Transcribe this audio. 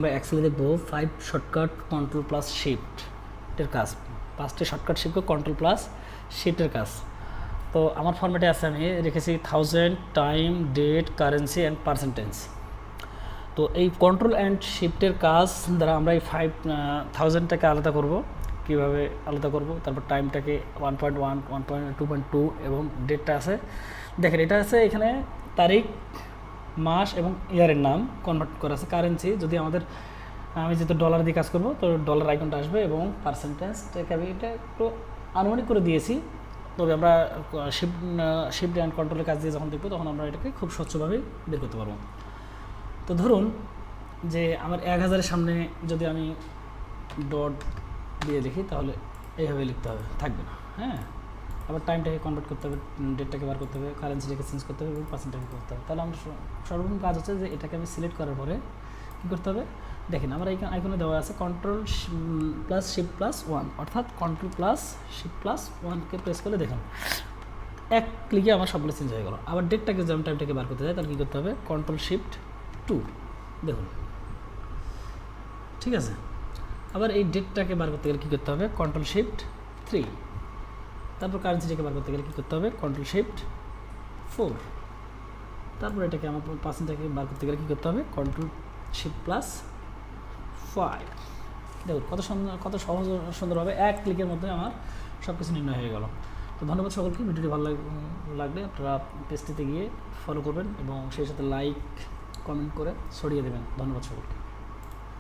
আমরা এক্সেলে দেখবো 5 shortcut control plus শিফটের কাজ। 5টি শর্টকাট শিখব কন্ট্রোল প্লাস শিফটের কাজ। তো আমার ফরম্যাটে আছে, আমি রেখেছি 1000, time, date, currency and percentage. তো এই কন্ট্রোল অ্যান্ড শিফটের কাজ দ্বারা আমরা এই 5000টাকে আলাদা করব। কীভাবে আলাদা করব? তারপর টাইমটাকে 1.1, 1.2.2 এবং ডেটটা আছে, দেখেন এটা আছে এখানে তারিখ, মাস এবং ইয়ারের নাম কনভার্ট করা আছে। কারেন্সি যদি আমি যেহেতু ডলার দিয়ে কাজ করব, তো ডলার আইকনটা আসবে এবং পার্সেন্টেজটাকে আমি এটা একটু আনুমানিক করে দিয়েছি। তবে আমরা শিফট অ্যান্ড কন্ট্রোলের কাজ দিয়ে যখন দেখবো তখন আমরা এটাকে খুব স্বচ্ছভাবে বের করতে পারবো। তো ধরুন যে আমার 1000-এর সামনে যদি আমি ডট দিয়ে লিখি তাহলে এইভাবে লিখতে হবে, থাকবে না। হ্যাঁ, আবার টাইমটাকে কনভার্ট করতে হবে, ডেটটাকে বার করতে হবে, কারেন্সিটাকে চেঞ্জ করতে হবে এবং পার্সেন্টটাকে করতে হবে। তাহলে আমরা সর্বপ্রথম কাজ হচ্ছে যে এটাকে আমি সিলেক্ট করার পরে কী করতে হবে, দেখেন আমার আইকনে দেওয়া আছে কন্ট্রোল প্লাস শিফট প্লাস 1, অর্থাৎ কন্ট্রোল প্লাস শিফট প্লাস 1কে প্রেস করলে দেখুন এক ক্লিকে আমার সবগুলো চেঞ্জ হয়ে গেল। আবার ডেটটাকে যেমন টাইমটাকে বার করতে চাই তাহলে কী করতে হবে, কন্ট্রোল শিফট 2, দেখুন ঠিক আছে। আবার এই ডেটটাকে বার করতে গেলে কী করতে হবে, কন্ট্রোল শিফট 3। তারপর কারেন্সিটাকে বার করতে গেলে কী করতে হবে, কন্ট্রোল শিফট 4। তারপর এটাকে আমার পার্সেন্টটাকে বার করতে গেলে কী করতে হবে, কন্ট্রোল শিফট প্লাস 5। দেখুন কত সহজ সুন্দরভাবে এক ক্লিকের মধ্যে আমার সব কিছু নির্ণয় হয়ে গেল। তো ধন্যবাদ সকলকে। ভিডিওটি ভালো লাগলে আপনারা পেজটিতে গিয়ে ফলো করবেন এবং সেই সাথে লাইক কমেন্ট করে ছড়িয়ে দেবেন। ধন্যবাদ সকলকে।